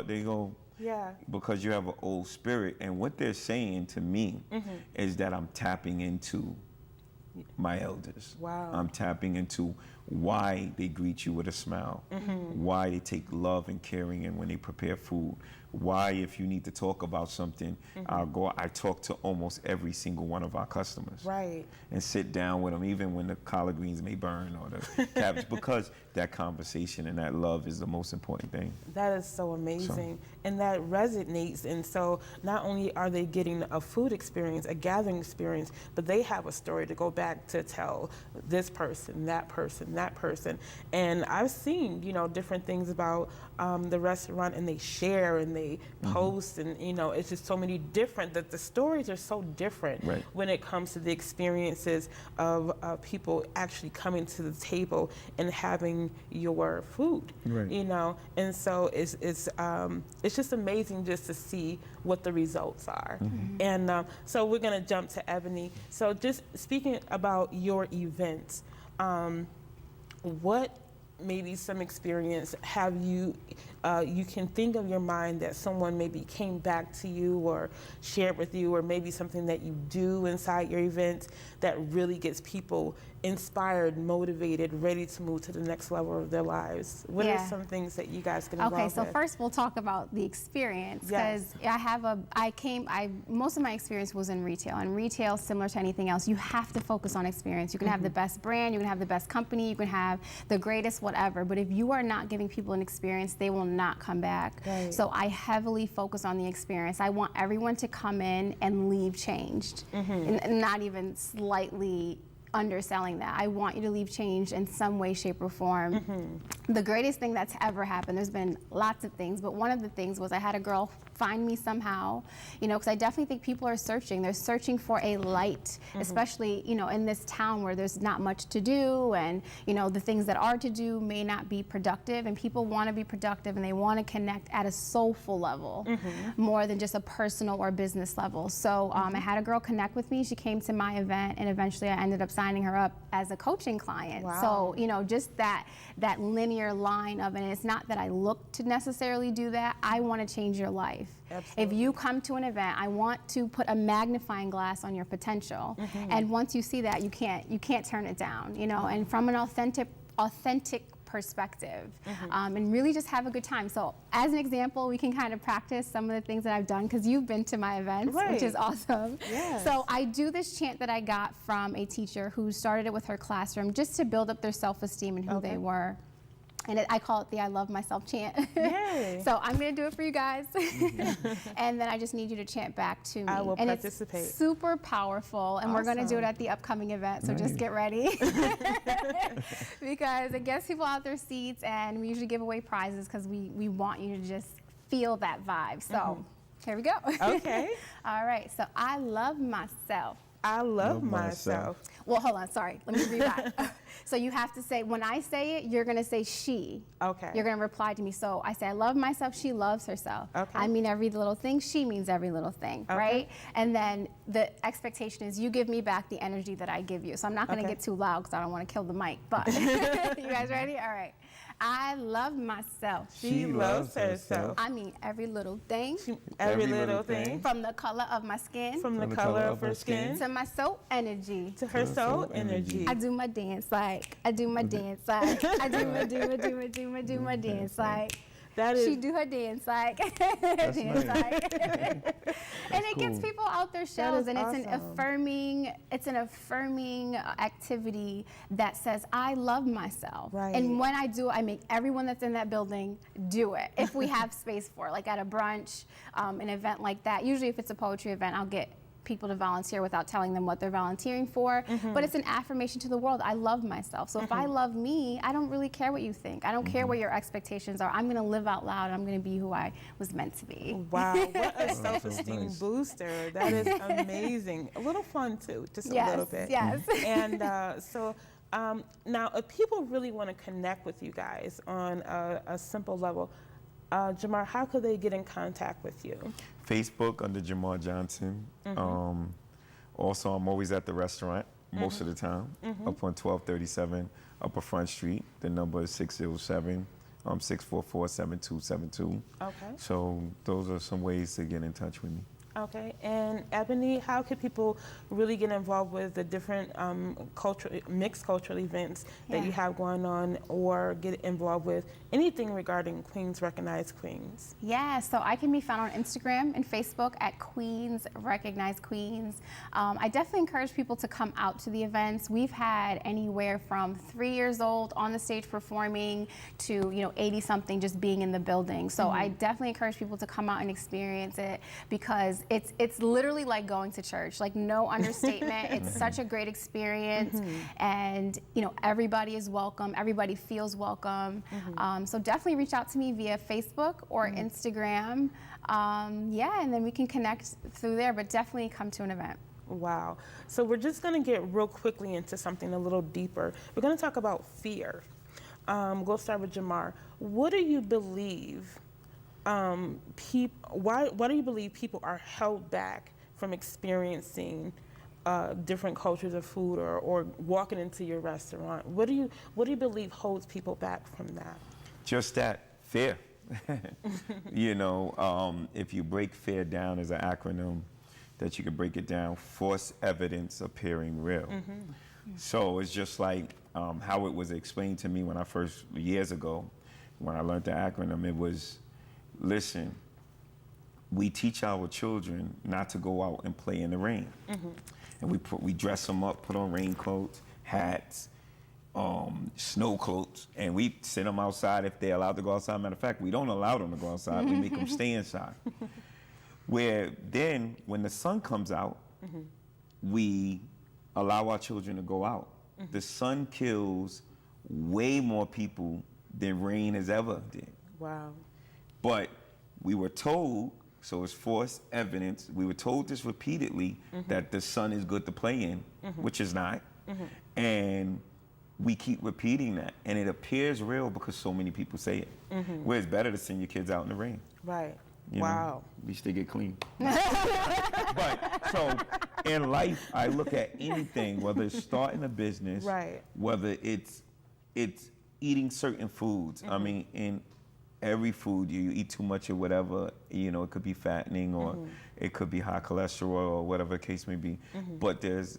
because you have an old spirit. And what they're saying to me is that I'm tapping into my elders. Wow. I'm tapping into why they greet you with a smile, why they take love and caring in when they prepare food, why if you need to talk about something, I talk to almost every single one of our customers. Right. And sit down with them, even when the collard greens may burn or the cabbage, because that conversation and that love is the most important thing. That is so amazing. And that resonates. And so not only are they getting a food experience, a gathering experience, but they have a story to go back to tell this person, that person, that person. And I've seen, you know, different things about the restaurant, and they share and they post, and, you know, it's just so many different, that the stories are so different when it comes to the experiences of people actually coming to the table and having your food, you know. And so it's just amazing just to see what the results are. And so we're going to jump to Ebony. So just speaking about your events, what maybe some experience have you you can think of your mind that someone maybe came back to you or shared with you, or maybe something that you do inside your events that really gets people inspired, motivated, ready to move to the next level of their lives? What are some things that you guys get involved with? Okay, so first we'll talk about the experience, because most of my experience was in retail, and retail, similar to anything else, you have to focus on experience. You can have the best brand, you can have the best company, you can have the greatest whatever, but if you are not giving people an experience, they will not come back. So I heavily focus on the experience. I want everyone to come in and leave changed, and not even slightly underselling that. I want you to leave changed in some way, shape, or form. The greatest thing that's ever happened, there's been lots of things, but one of the things was I had a girl find me somehow, you know, because I definitely think people are searching. They're searching for a light, especially, you know, in this town where there's not much to do, and, you know, the things that are to do may not be productive, and people want to be productive and they want to connect at a soulful level more than just a personal or business level. So I had a girl connect with me. She came to my event, and eventually I ended up signing her up as a coaching client. So, you know, just that linear line of, and it's not that I look to necessarily do that. I want to change your life. If you come to an event, I want to put a magnifying glass on your potential, and once you see that, you can't turn it down, you know, and from an authentic perspective, and really just have a good time. So as an example, we can kind of practice some of the things that I've done, because you've been to my events, which is awesome. So I do this chant that I got from a teacher who started it with her classroom, just to build up their self-esteem and who they were. And I call it the I love myself chant. So I'm going to do it for you guys. And then I just need you to chant back to me. I will and participate. It's super powerful. And we're going to do it at the upcoming event. So just get ready. Because it gets people out their seats, and we usually give away prizes because we want you to just feel that vibe. So here we go. Okay. All right. So I love myself. I love myself. Well, hold on, sorry. Let me read that. So you have to say, when I say it, you're going to say she. Okay. You're going to reply to me. So I say, I love myself, she loves herself. Okay. I mean every little thing, she means every little thing, right? And then the expectation is you give me back the energy that I give you. So I'm not going to get too loud because I don't want to kill the mic, but you guys ready? All right. I love myself. She loves herself. I mean every little thing. Every little thing. From the color of my skin. From the color of her skin. To my soul energy. To her soul energy. I do my dance like. I do my dance like. I do my dance like. She do her dance like. Dance like. And it gets people out their shells, and it's an affirming activity that says I love myself. And when I do, I make everyone that's in that building do it. If we have space for it, like at a brunch, an event like that. Usually if it's a poetry event, I'll get people to volunteer without telling them what they're volunteering for, but it's an affirmation to the world. I love myself. So if I love me, I don't really care what you think. I don't care what your expectations are. I'm going to live out loud. I'm going to be who I was meant to be. Wow, what a self-esteem booster. That is amazing. A little fun too, just a little bit. And now if people really want to connect with you guys on a simple level, Jamar, how could they get in contact with you? Facebook under Jamar Johnson. Also, I'm always at the restaurant most of the time, up on 1237 Upper Front Street. The number is 607 644-7272. Okay. So those are some ways to get in touch with me. Okay, and Ebony, how can people really get involved with the different mixed cultural events that you have going on, or get involved with anything regarding Queens Recognize Queens? Yeah, so I can be found on Instagram and Facebook at Queens Recognize Queens. I definitely encourage people to come out to the events. We've had anywhere from 3 years old on the stage performing to 80-something just being in the building. So I definitely encourage people to come out and experience it, because it's literally like going to church, like no understatement. It's such a great experience, and everybody is welcome, everybody feels welcome. So definitely reach out to me via Facebook or Instagram. Yeah, and then we can connect through there, but definitely come to an event. Wow. So we're just going to get real quickly into something a little deeper. We're going to talk about fear. We'll start with Jamar. What do you believe why do you believe people are held back from experiencing different cultures of food, or walking into your restaurant? What do you believe holds people back from that? Just that, fear. If you break fear down as an acronym, that you can break it down: false evidence appearing real. So it's just like how it was explained to me when I first, years ago, when I learned the acronym. It was, listen, we teach our children not to go out and play in the rain. And we dress them up, put on raincoats, hats, snow coats, and we send them outside if they're allowed to go outside. Matter of fact, we don't allow them to go outside. We make them stay inside. Where then, when the sun comes out, we allow our children to go out. The sun kills way more people than rain has ever did. Wow. But we were told, so it's false evidence, we were told this repeatedly, that the sun is good to play in, which is not. And we keep repeating that, and it appears real because so many people say it. Where it's better to send your kids out in the rain. Right. Wow. At least they get clean. But so in life, I look at anything, whether it's starting a business, whether it's eating certain foods. I mean, in every food, you eat too much of whatever, it could be fattening, or it could be high cholesterol, or whatever the case may be. But there's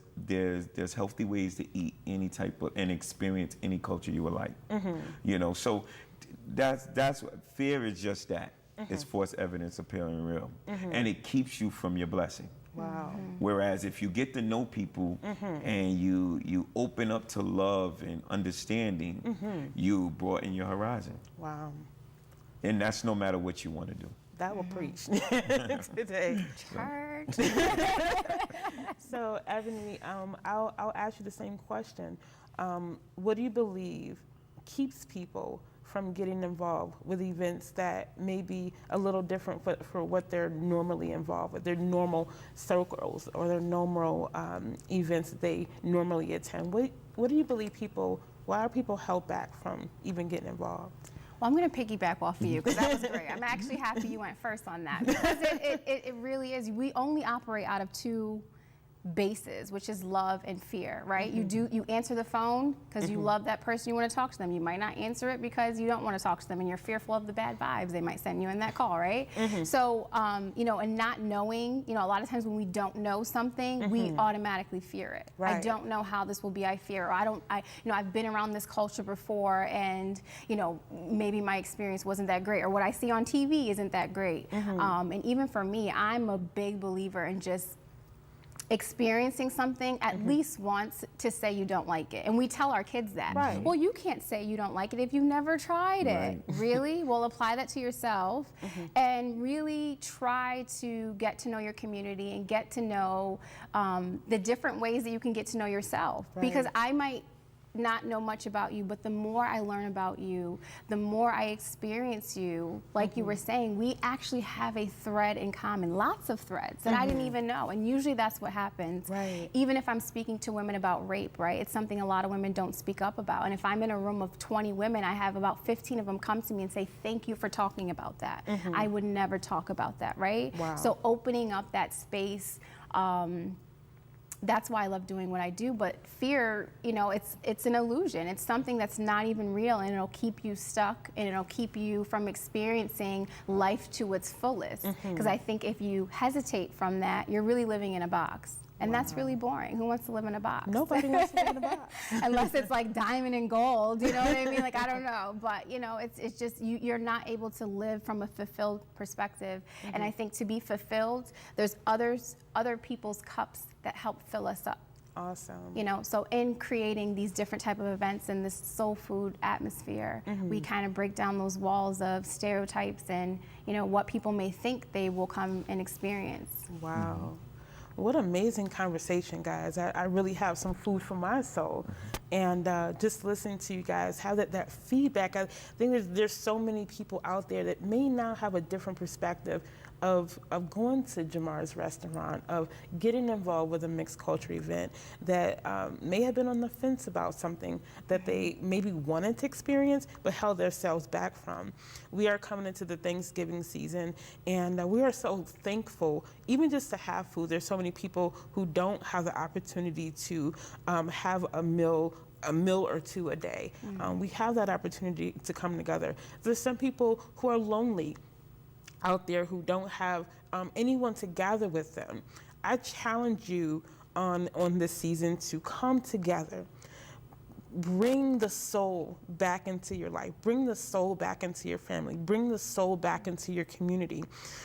healthy ways to eat any type of, and experience any culture you would like. So that's what fear is, just that. It's false evidence appearing real. And it keeps you from your blessing. Wow. Whereas if you get to know people and you open up to love and understanding, you broaden your horizon. Wow. And that's no matter what you want to do. That will preach today. Church. So, Ebony, I'll ask you the same question. What do you believe keeps people from getting involved with events that may be a little different for what they're normally involved with, their normal circles or their normal events that they normally attend? What do you believe why are people held back from even getting involved? Well, I'm going to piggyback off of you, because that was great. I'm actually happy you went first on that, because it really is. We only operate out of two bases, which is love and fear, right? You answer the phone because you love that person, you want to talk to them. You might not answer it because you don't want to talk to them and you're fearful of the bad vibes they might send you in that call, right? So, and not knowing, a lot of times when we don't know something, we automatically fear it. Right. I don't know how this will be, I fear, or I've been around this culture before, and, maybe my experience wasn't that great, or what I see on TV isn't that great. And even for me, I'm a big believer in just experiencing something at least once to say you don't like it. And we tell our kids that. Right. Well, you can't say you don't like it if you never tried it. Really? Well, apply that to yourself and really try to get to know your community and get to know the different ways that you can get to know yourself. Because I might not know much about you, but the more I learn about you, the more I experience you, like you were saying, we actually have a thread in common, lots of threads that I didn't even know. And usually that's what happens. Right. Even if I'm speaking to women about rape, right? It's something a lot of women don't speak up about. And if I'm in a room of 20 women, I have about 15 of them come to me and say, thank you for talking about that. I would never talk about that, right? Wow. So opening up that space, that's why I love doing what I do. But fear, you know, it's an illusion. It's something that's not even real, and it'll keep you stuck, and it'll keep you from experiencing life to its fullest. Because I think if you hesitate from that, you're really living in a box. And that's really boring. Who wants to live in a box? Nobody wants to live in a box. Unless it's like diamond and gold, you know what I mean? Like, I don't know. But, you know, it's just, you're not able to live from a fulfilled perspective. And I think to be fulfilled, there's other people's cups that help fill us up. Awesome. You know, so in creating these different type of events in this soul food atmosphere, we kind of break down those walls of stereotypes and, you know, what people may think they will come and experience. Wow. What amazing conversation, guys. I really have some food for my soul. And just listening to you guys, have that feedback. I think there's so many people out there that may now have a different perspective of going to Jamar's restaurant, of getting involved with a mixed culture event, that may have been on the fence about something that they maybe wanted to experience but held themselves back from. We are coming into the Thanksgiving season, and we are so thankful, even just to have food. There's so many people who don't have the opportunity to have a meal or two a day. We have that opportunity to come together. There's some people who are lonely out there who don't have anyone to gather with them. I challenge you on this season to come together. Bring the soul back into your life. Bring the soul back into your family. Bring the soul back into your community.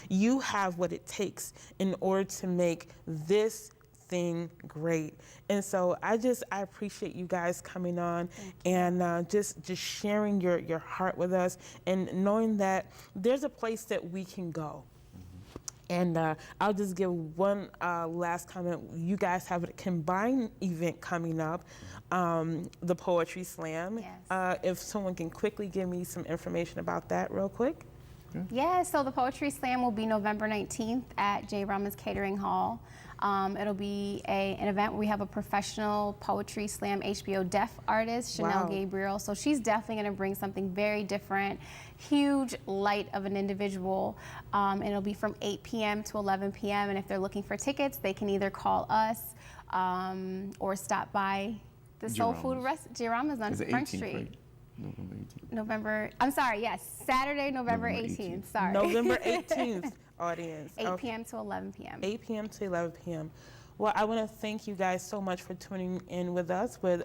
You have what it takes in order to make this thing great. And so I appreciate you guys coming on and just sharing your heart with us, and knowing that there's a place that we can go. And I'll just give one last comment. You guys have a combined event coming up, the Poetry Slam. Yes. If someone can quickly give me some information about that real quick. Yeah, so the Poetry Slam will be November 19th at Jramas Catering Hall. It'll be an event where we have a professional Poetry Slam HBO deaf artist, Chanel Gabriel. So she's definitely going to bring something very different, huge light of an individual. And it'll be from 8 p.m. to 11 p.m. And if they're looking for tickets, they can either call us or stop by the Soul Food Jramas on Front Street. Right? November 18th. Saturday, November 18th. Sorry. November 18th, audience. 8 p.m. to 11 p.m. 8 p.m. to 11 p.m. Well, I want to thank you guys so much for tuning in with us with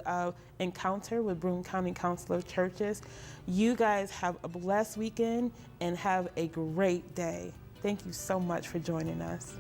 Encounter with Broome County Council of Churches. You guys have a blessed weekend and have a great day. Thank you so much for joining us.